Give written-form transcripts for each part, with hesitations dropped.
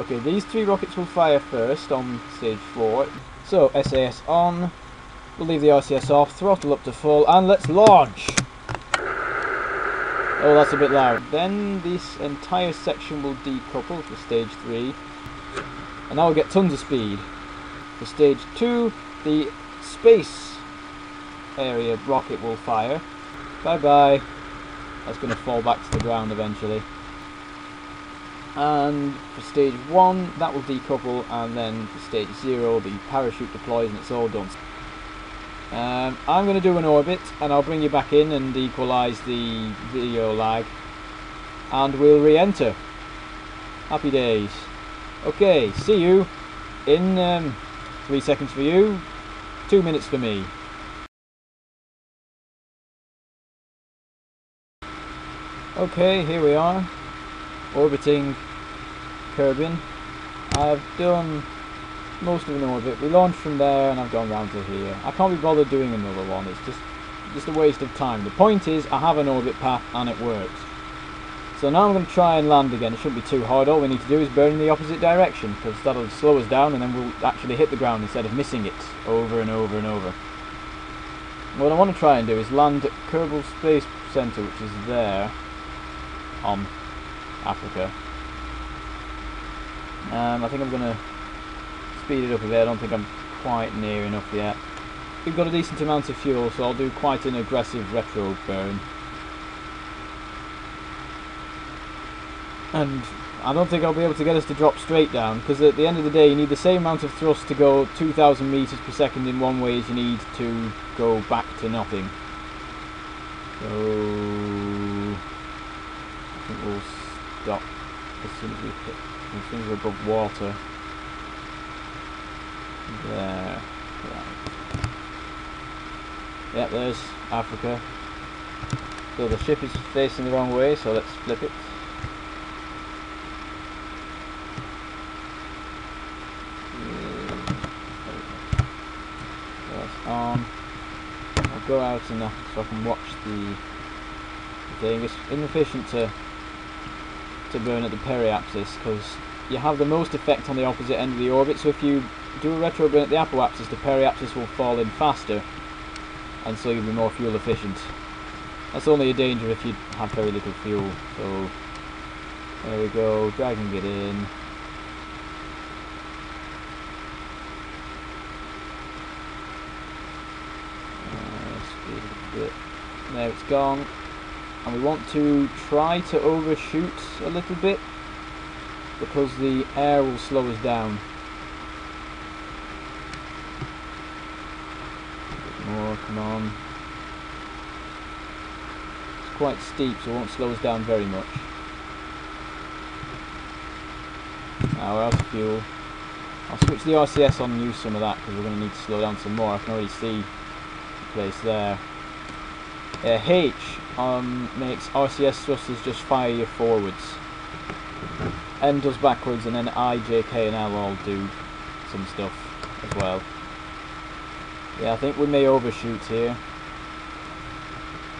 Okay, these 3 rockets will fire first on stage 4. So, SAS on. We'll leave the RCS off, throttle up to full, and let's launch! Oh, that's a bit loud. Then this entire section will decouple for stage 3. And now we'll get tons of speed. For stage 2, the space area rocket will fire. Bye bye. That's going to fall back to the ground eventually. And for stage 1, that will decouple, and then for stage 0, the parachute deploys and it's all done. I'm going to do an orbit, and I'll bring you back in and equalise the video lag, and we'll re-enter. Happy days. Okay, see you in 3 seconds for you, 2 minutes for me. Okay, here we are, orbiting Kerbal. I've done most of an orbit. We launched from there and I've gone round to here. I can't be bothered doing another one, it's just a waste of time. The point is I have an orbit path and it works. So now I'm going to try and land again. It shouldn't be too hard. All we need to do is burn in the opposite direction, because that'll slow us down and then we'll actually hit the ground instead of missing it over and over and over. What I want to try and do is land at Kerbal Space Center, which is there on Africa. I think I'm going to speed it up a bit. I don't think I'm quite near enough yet. We've got a decent amount of fuel, so I'll do quite an aggressive retro burn. And I don't think I'll be able to get us to drop straight down, because at the end of the day you need the same amount of thrust to go 2,000 meters per second in one way as you need to go back to nothing. So I think we'll stop as soon as we hit, as soon as we're above water. There. Right. Yep, there's Africa. So the ship is facing the wrong way, so let's flip it. So that's on. I'll go out enough so I can watch the thing. It's inefficient to burn at the periapsis, because you have the most effect on the opposite end of the orbit, so if you do a retro burn at the apoapsis, the periapsis will fall in faster, and so you'll be more fuel efficient. That's only a danger if you have very little fuel. So there we go, dragging it in. Speed it a bit. There, it's gone. And we want to try to overshoot a little bit, because the air will slow us down. A bit more, come on. It's quite steep, so it won't slow us down very much. Now we're out of fuel. I'll switch the RCS on and use some of that, because we're going to need to slow down some more. I can already see the place there. H makes RCS thrusters just fire you forwards. N does backwards, and then I, J, K and L all do some stuff as well. Yeah, I think we may overshoot here.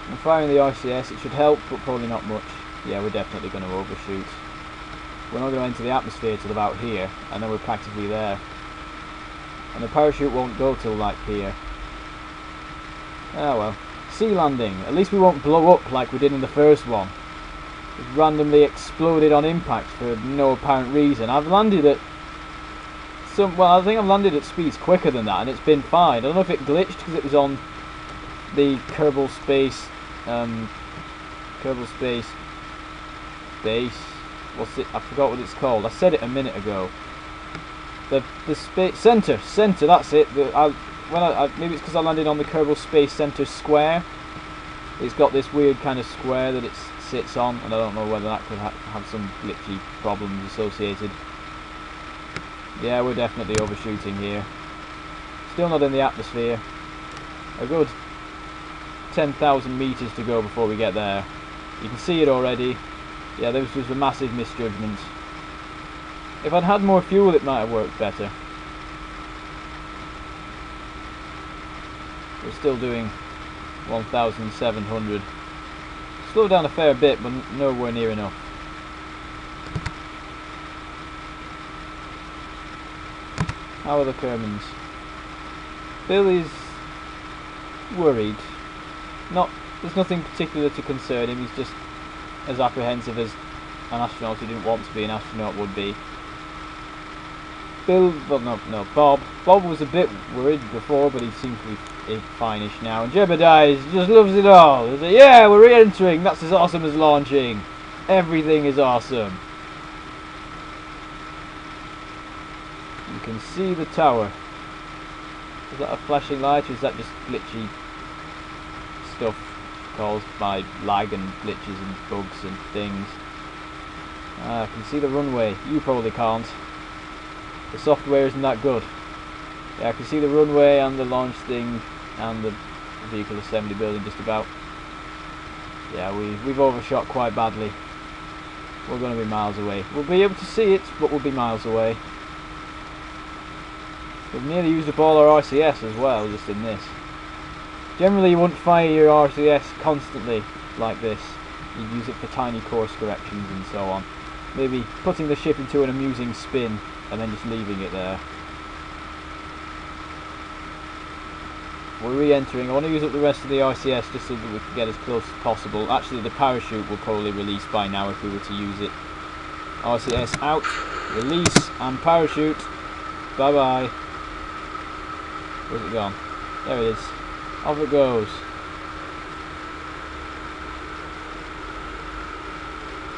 I'm firing the RCS, it should help, but probably not much. Yeah, we're definitely going to overshoot. We're not going to enter the atmosphere till about here, and then we're practically there. And the parachute won't go till like here. Oh well. Sea landing. At least we won't blow up like we did in the first one. It randomly exploded on impact for no apparent reason. I've landed at well, I think I've landed at speeds quicker than that, and it's been fine. I don't know if it glitched because it was on the Kerbal Space base. What's it? I forgot what it's called. I said it a minute ago. The space center. That's it. Maybe it's because I landed on the Kerbal Space Center square. It's got this weird kind of square that it sits on, and I don't know whether that could have some glitchy problems associated. Yeah, we're definitely overshooting here. Still not in the atmosphere. A good 10,000 meters to go before we get there. You can see it already. Yeah, this was a massive misjudgment. If I'd had more fuel, it might have worked better. We're still doing 1,700. Slowed down a fair bit, but nowhere near enough. How are the Kermans? Bill is worried. There's nothing particular to concern him. He's just as apprehensive as an astronaut who didn't want to be an astronaut would be. Bob. Bob was a bit worried before, but he seems to be fine-ish now. And Jebediah just loves it all. He's like, yeah, we're re-entering. That's as awesome as launching. Everything is awesome. You can see the tower. Is that a flashing light, or is that just glitchy stuff caused by lag and glitches and bugs and things? I can see the runway. You probably can't. The software isn't that good. Yeah, I can see the runway and the launch thing and the vehicle assembly building just about. Yeah, we've overshot quite badly. We're going to be miles away. We'll be able to see it, but we'll be miles away. We've nearly used up all our RCS as well, just in this. Generally, you wouldn't fire your RCS constantly like this. You'd use it for tiny course corrections and so on. Maybe putting the ship into an amusing spin and then just leaving it there. We're re-entering. I want to use up the rest of the RCS just so that we can get as close as possible. Actually, the parachute will probably release by now if we were to use it. RCS out, release, and parachute. Bye bye. Where's it gone? There it is. Off it goes.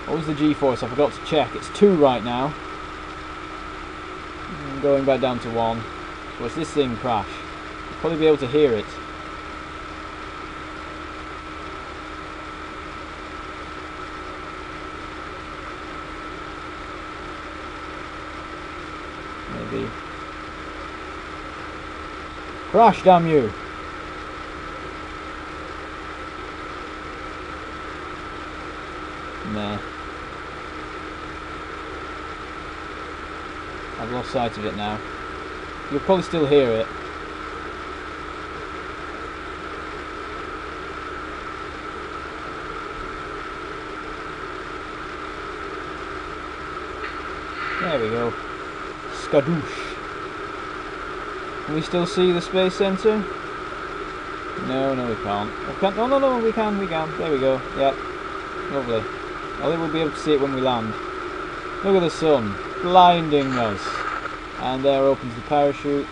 What was the G-force? I forgot to check. It's 2 right now. Going back down to 1. Watch this thing crash. You'll probably be able to hear it. Maybe. Crash, damn you! Nah. I've lost sight of it now. You'll probably still hear it. There we go. Skadoosh. Can we still see the space center? No, we can't. No, we can. There we go. Yep. Lovely. I think we'll be able to see it when we land. Look at the sun, blinding us. And there opens the parachute.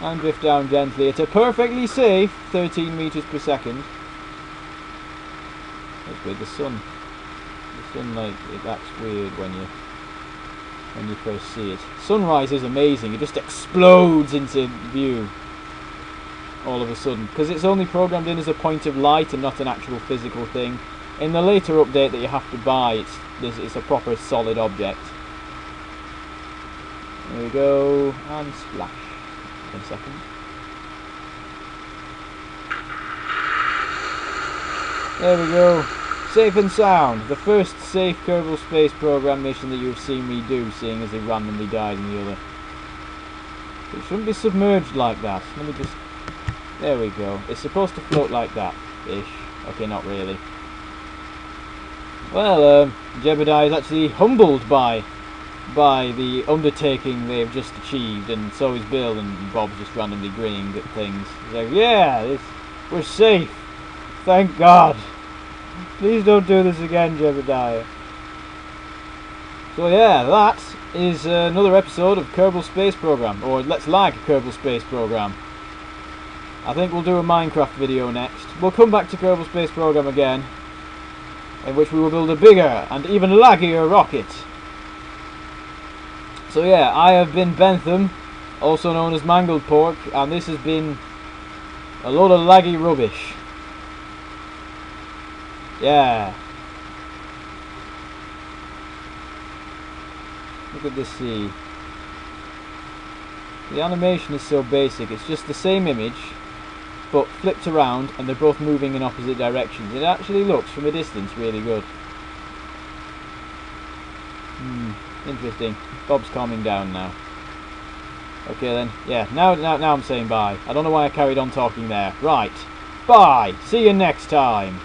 And drift down gently at a perfectly safe 13 meters per second. That's weird, the sun. The sunlight, it acts weird when you first see it. Sunrise is amazing, it just explodes into view all of a sudden. Because it's only programmed in as a point of light and not an actual physical thing. In the later update that you have to buy, it's a proper solid object. There we go, and splash. In a second. There we go. Safe and sound. The first safe Kerbal Space Program mission that you've seen me do, seeing as it randomly died in the other. It shouldn't be submerged like that. Let me just... There we go. It's supposed to float like that-ish. Okay, not really. Well, Jebediah is actually humbled by the undertaking they've just achieved, and so is Bill, and Bob's just randomly grinning at things. He's like, yeah, we're safe. Thank God. Please don't do this again, Jebediah. So yeah, that is another episode of Kerbal Space Program, or Let's Lag Kerbal Space Program. I think we'll do a Minecraft video next. We'll come back to Kerbal Space Program again, in which we will build a bigger and even laggier rocket. So yeah, I have been Bentham, also known as Mangledpork, and this has been a load of laggy rubbish. Yeah. Look at this sea. The animation is so basic, it's just the same image, but flipped around, and they're both moving in opposite directions. It actually looks, from a distance, really good. Interesting. Bob's calming down now. Okay then, yeah, now I'm saying bye. I don't know why I carried on talking there. Right, bye! See you next time!